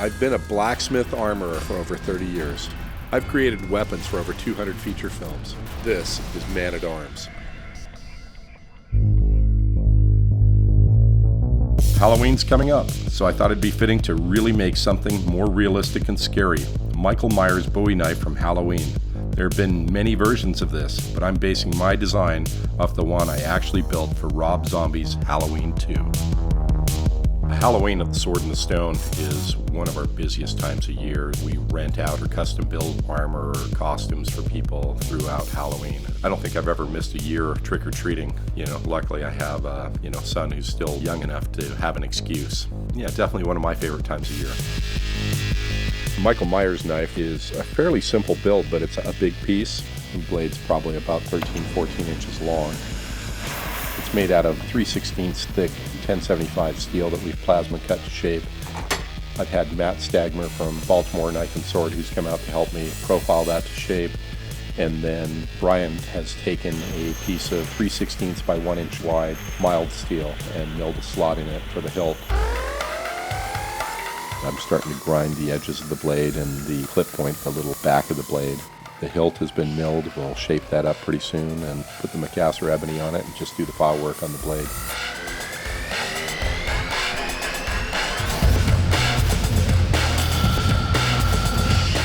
I've been a blacksmith armorer for over 30 years. I've created weapons for over 200 feature films. This is Man-at-Arms. Halloween's coming up, so I thought it'd be fitting to really make something more realistic and scary. Michael Myers' Bowie knife from Halloween. There have been many versions of this, but I'm basing my design off the one I actually built for Rob Zombie's Halloween 2. Halloween at the Sword and the Stone is one of our busiest times of year. We rent out or custom build armor or costumes for people throughout Halloween. I don't think I've ever missed a year trick-or-treating. Luckily I have a son who's still young enough to have an excuse. Yeah, definitely one of my favorite times of year. Michael Myers' knife is a fairly simple build, but it's a big piece. The blade's probably about 13-14 inches long. It's made out of 3/16 thick 1075 steel that we've plasma cut to shape. I've had Matt Stagmer from Baltimore Knife and Sword who's come out to help me profile that to shape. And then Brian has taken a piece of 3/16 by 1 inch wide mild steel and milled a slot in it for the hilt. I'm starting to grind the edges of the blade and the clip point, the little back of the blade. The hilt has been milled. We'll shape that up pretty soon and put the MAKASSAR ebony on it and just do the file work on the blade.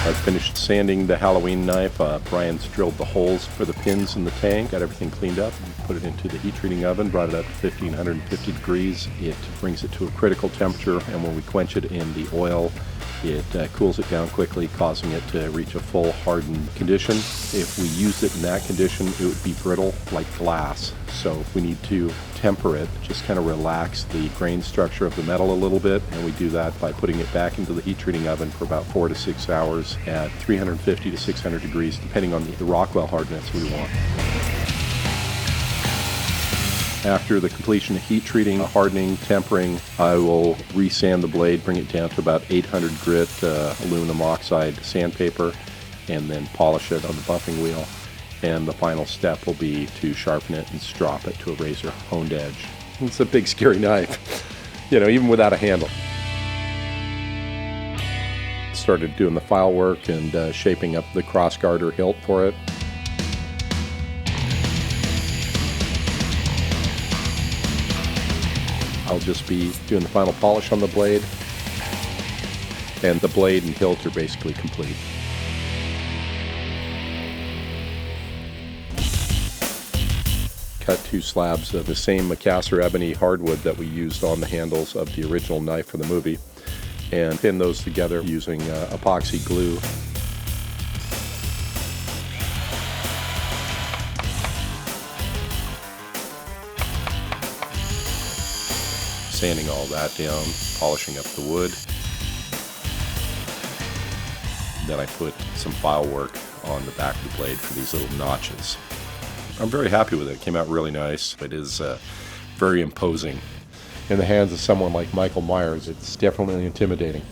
I've finished sanding the Halloween knife. Brian's drilled the holes for the pins in the tank, got everything cleaned up, put it into the heat treating oven, brought it up to 1550 degrees. It brings it to a critical temperature, and when we quench it in the oil, it cools it down quickly, causing it to reach a full hardened condition. If we use it in that condition, it would be brittle like glass. So we need to temper it, just kind of relax the grain structure of the metal a little bit, and we do that by putting it back into the heat treating oven for about 4 to 6 hours at 350 to 600 degrees, depending on the Rockwell hardness we want. After the completion of heat treating, hardening, tempering, I will resand the blade, bring it down to about 800 grit aluminum oxide sandpaper, and then polish it on the buffing wheel. And the final step will be to sharpen it and strop it to a razor honed edge. It's a big scary knife, even without a handle. Started doing the file work and shaping up the cross guard or hilt for it. I'll just be doing the final polish on the blade, and the blade and hilt are basically complete. Cut 2 slabs of the same MAKASSAR ebony hardwood that we used on the handles of the original knife for the movie, and pin those together using epoxy glue. Sanding all that down, polishing up the wood. Then I put some file work on the back of the blade for these little notches. I'm very happy with it. It came out really nice. It is very imposing. In the hands of someone like Michael Myers, it's definitely intimidating.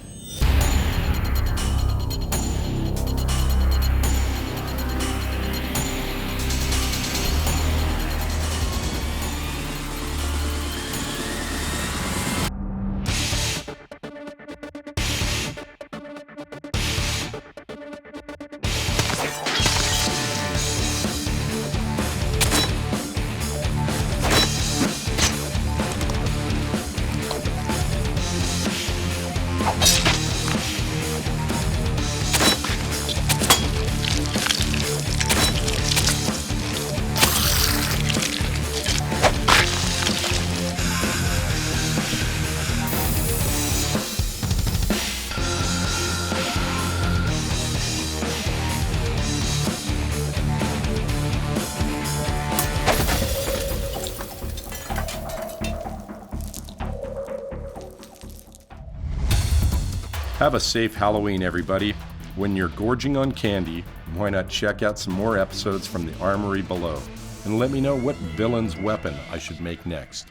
Have a safe Halloween, everybody. When you're gorging on candy, why not check out some more episodes from the armory below, and let me know what villain's weapon I should make next.